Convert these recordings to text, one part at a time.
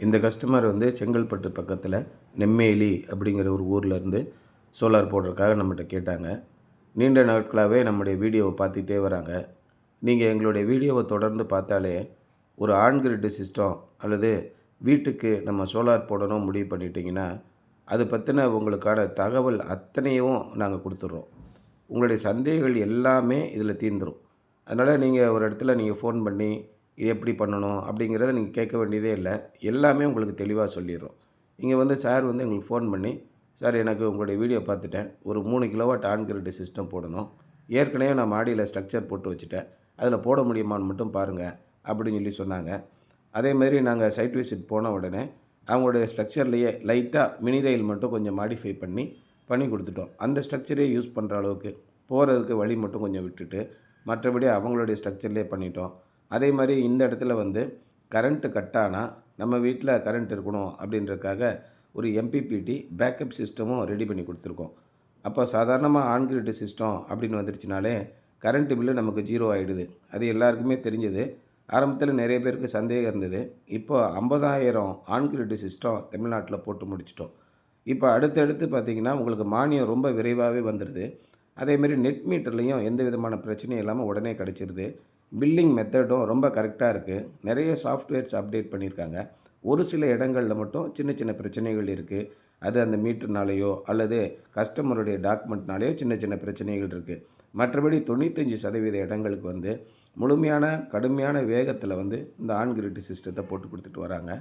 இந்த கஸ்டமர் வந்து செங்கல்பட்டு பக்கத்தில் நெம்மேலி அப்படிங்கிற ஒரு ஊரில் இருந்து சோலார் போடுறதுக்காக நம்மகிட்ட கேட்டாங்க. நீண்ட நாட்களாகவே நம்முடைய வீடியோவை பார்த்துட்டே வராங்க. நீங்கள் எங்களுடைய வீடியோவை தொடர்ந்து பார்த்தாலே ஒரு ஆன் கிரிட் சிஸ்டம் அல்லது வீட்டுக்கு நம்ம சோலார் போடணும் முடிவு பண்ணிட்டீங்கன்னா அது பற்றின உங்களுக்கான தகவல் அத்தனையும் நாங்கள் கொடுத்துட்றோம். உங்களுடைய சந்தேகங்கள் எல்லாமே இதில் தீர்ந்துடும். அதனால் நீங்கள் ஒரு இடத்துல நீங்கள் ஃபோன் பண்ணி இது எப்படி பண்ணணும் அப்படிங்கிறத நீங்கள் கேட்க வேண்டியதே இல்லை. எல்லாமே உங்களுக்கு தெளிவாக சொல்லிடுறோம். இங்கே வந்து சார் வந்து எங்களுக்கு ஃபோன் பண்ணி, சார் எனக்கு உங்களுடைய வீடியோ பார்த்துட்டேன், ஒரு 3 கிலோவாட் ஆன் கிரிட் சிஸ்டம் போடணும், ஏற்கனவே நான் மாடியில் ஸ்ட்ரக்சர் போட்டு வச்சுட்டேன், அதில் போட முடியுமான்னு மட்டும் பாருங்கள் அப்படின்னு சொல்லி சொன்னாங்க. அதேமாதிரி நாங்கள் சைட் விசிட் போன உடனே அவங்களுடைய ஸ்ட்ரக்சர்லேயே லைட்டாக மினி ரயில் மட்டும் கொஞ்சம் மாடிஃபை பண்ணி கொடுத்துட்டோம். அந்த ஸ்ட்ரக்சரே யூஸ் பண்ணுற அளவுக்கு போகிறதுக்கு வழி மட்டும் கொஞ்சம் விட்டுட்டு மற்றபடி அவங்களுடைய ஸ்ட்ரக்சர்லேயே பண்ணிட்டோம். அதே மாதிரி இந்த இடத்துல வந்து கரண்ட்டு கட் ஆனால் நம்ம வீட்டில் கரண்ட் இருக்கணும் அப்படின்றதுக்காக ஒரு எம்பிபிடி பேக்கப் சிஸ்டமும் ரெடி பண்ணி கொடுத்துருக்கோம். அப்போ சாதாரணமாக ஆன் கிரிட் சிஸ்டம் அப்படின்னு வந்துருச்சுனாலே கரண்ட்டு பில்லு நமக்கு 0 ஆகிடுது. அது எல்லாருக்குமே தெரிஞ்சது. ஆரம்பத்தில் நிறைய பேருக்கு சந்தேகம் இருந்தது. இப்போ 50,000 ஆன் கிரிட் சிஸ்டம் தமிழ்நாட்டில் போட்டு முடிச்சிட்டோம். இப்போ அடுத்தடுத்து பார்த்திங்கன்னா உங்களுக்கு மானியம் ரொம்ப விரைவாகவே வந்துடுது. அதேமாரி நெட் மீட்டர்லேயும் எந்த விதமான பிரச்சனையும் இல்லாமல் உடனே கிடச்சிருது. பில்லிங் மெத்தடும் ரொம்ப கரெக்டாக இருக்குது. நிறைய சாஃப்ட்வேர்ஸ் அப்டேட் பண்ணியிருக்காங்க. ஒரு சில இடங்களில் மட்டும் சின்ன சின்ன பிரச்சனைகள் இருக்குது. அது அந்த மீட்டர்னாலேயோ அல்லது கஸ்டமருடைய டாக்குமெண்ட்னாலேயோ சின்ன சின்ன பிரச்சனைகள் இருக்குது. மற்றபடி 95% இடங்களுக்கு வந்து முழுமையான கடுமையான வேகத்தில் வந்து இந்த ஆன் கிரிட் சிஸ்டத்தை போட்டு கொடுத்துட்டு வராங்க.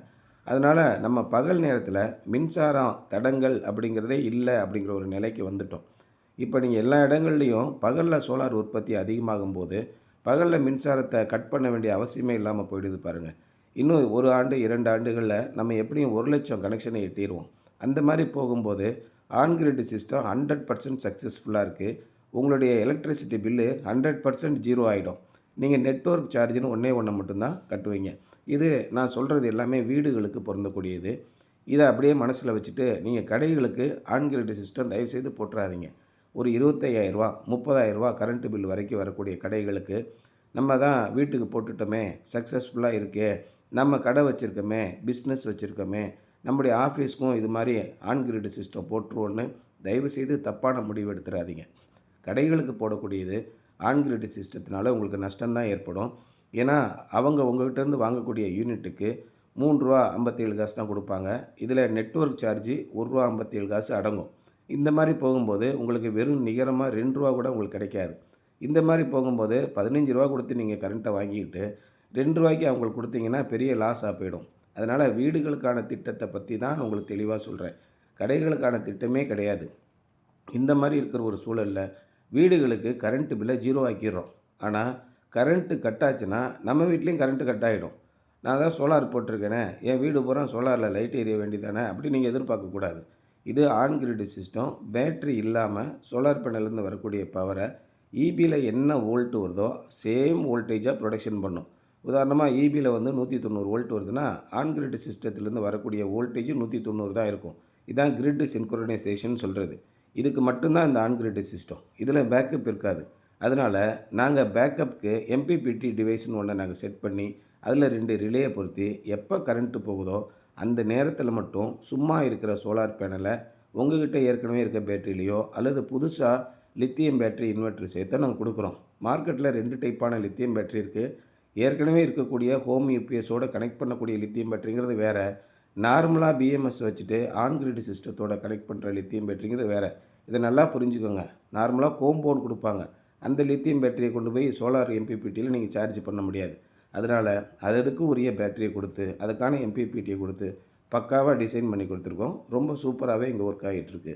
அதனால் நம்ம பகல் நேரத்தில் மின்சாரம் தடங்கல் அப்படிங்கிறதே இல்லை அப்படிங்கிற ஒரு நிலைக்கு வந்துட்டோம். இப்போ நீங்கள் எல்லா இடங்கள்லையும் பகலில் சோலார் உற்பத்தி அதிகமாகும் போது பகலில் மின்சாரத்தை கட் பண்ண வேண்டிய அவசியமே இல்லாமல் போயிடுது பாருங்கள். இன்னும் 1 ஆண்டு 2 ஆண்டுகளில் நம்ம எப்படியும் 1,00,000 கனெக்ஷனை எட்டிடுவோம். அந்த மாதிரி போகும்போது ஆன் கிரிட் சிஸ்டம் 100% சக்ஸஸ்ஃபுல்லாக இருக்குது. உங்களுடைய எலக்ட்ரிசிட்டி பில்லு 100% 0 ஆகிடும். நீங்கள் நெட்வொர்க் சார்ஜுன்னு ஒன்று மட்டும்தான் கட்டுவீங்க. இது நான் சொல்கிறது எல்லாமே வீடுகளுக்கு பொருந்தக்கூடியது. இதை அப்படியே மனசில் வச்சுட்டு நீங்கள் கடைகளுக்கு ஆன் கிரிட் சிஸ்டம் தயவுசெய்து போட்டுறாதீங்க. ஒரு 25,000 30,000 கரண்ட்டு பில் வரைக்கும் வரக்கூடிய கடைகளுக்கு நம்ம தான் வீட்டுக்கு போட்டுட்டோமே, சக்ஸஸ்ஃபுல்லாக இருக்கே, நம்ம கடை வச்சுருக்கோமே, பிஸ்னஸ் வச்சுருக்கோமே, நம்முடைய ஆஃபீஸ்க்கும் இது மாதிரி ஆன் கிரிட் சிஸ்டம் போட்டுருவோன்னு தயவுசெய்து தப்பான முடிவு எடுத்துடாதீங்க. கடைகளுக்கு போடக்கூடியது ஆன் கிரிட் சிஸ்டத்தினால உங்களுக்கு நஷ்டம்தான் ஏற்படும். ஏன்னா அவங்க உங்கள்கிட்டருந்து வாங்கக்கூடிய யூனிட்டுக்கு ரூ. 3.57 தான் கொடுப்பாங்க. இதில் நெட்வொர்க் சார்ஜு ரூ. 1.57 அடங்கும். இந்த மாதிரி போகும்போது உங்களுக்கு வெறும் நிகரமாக ரூ. 2 கூட உங்களுக்கு கிடைக்காது. இந்த மாதிரி போகும்போது ரூ. 15 கொடுத்து நீங்கள் கரண்ட்டை வாங்கிக்கிட்டு ரூ. 2 அவங்களுக்கு கொடுத்தீங்கன்னா பெரிய லாஸாக போயிடும். அதனால் வீடுகளுக்கான திட்டத்தை பற்றி தான் உங்களுக்கு தெளிவாக சொல்கிறேன். கடைகளுக்கான திட்டமே கிடையாது. இந்த மாதிரி இருக்கிற ஒரு சூழலில் வீடுகளுக்கு கரண்ட்டு பில்லை 0 ஆக்கிடுறோம். ஆனால் கரண்ட்டு கட் ஆச்சுன்னா நம்ம வீட்லேயும் கரண்ட்டு கட் ஆகிடும். நான் தான் சோலார் போட்டிருக்கேனே, என் வீடு பூரா சோலாரில் லைட் எரிய வேண்டியதானே அப்படி நீங்கள் எதிர்பார்க்கக்கூடாது. இது ஆன் கிரிட் சிஸ்டம். பேட்ரி இல்லாமல் சோலார் பேனல்லேருந்து வரக்கூடிய பவரை ஈபியில் என்ன வோல்ட் வருதோ சேம் வோல்டேஜாக ப்ரொடக்ஷன் பண்ணும். உதாரணமாக ஈபியில் வந்து 190 வோல்ட் வருதுன்னா ஆன் கிரிட் சிஸ்டத்துலேருந்து வரக்கூடிய வோல்டேஜ் 190 தான் இருக்கும். இதான் கிரிட் சின்க்ரோனைசேஷன் சொல்கிறது. இதுக்கு மட்டும்தான் இந்த ஆன் கிரிட் சிஸ்டம். இதில் பேக்கப் இருக்காது. அதனால் நாங்கள் பேக்கப்புக்கு எம்பிபிடி டிவைஸ்னு ஒன்று நாங்கள் செட் பண்ணி அதில் 2 ரிலேயை பொருத்தி எப்போ கரண்ட்டு போகுதோ அந்த நேரத்தில் மட்டும் சும்மா இருக்கிற சோலார் பேனலை உங்கள்கிட்ட ஏற்கனவே இருக்க பேட்டரியிலையோ அல்லது புதுசாக லித்தியம் பேட்டரி இன்வெர்ட்டர் சேர்த்து நாங்கள் கொடுக்குறோம். மார்க்கெட்டில் 2 டைப்பான லித்தியம் பேட்டரி இருக்குது. ஏற்கனவே இருக்கக்கூடிய ஹோம் யூபிஎஸோடு கனெக்ட் பண்ணக்கூடிய லித்தியம் பேட்டரிங்கிறது வேறு. நார்மலாக பிஎம்எஸ் வச்சுட்டு ஆன் கிரிட் சிஸ்டத்தோட கனெக்ட் பண்ணுற லித்தியம் பேட்டரிங்கிறது வேறு. இதை நல்லா புரிஞ்சுக்கோங்க. நார்மலாக கோம்போன் கொடுப்பாங்க. அந்த லித்தியம் பேட்டரியை கொண்டு போய் சோலார் எம்பிபிடியில் நீங்கள் சார்ஜ் பண்ண முடியாது. அதனால் அதுக்கு உரிய பேட்டரியை கொடுத்து அதுக்கான எம்பிபிடியை கொடுத்து பக்காவாக டிசைன் பண்ணி கொடுத்துருக்கோம். ரொம்ப சூப்பராகவே இங்கே ஒர்க் ஆகிட்டுருக்கு.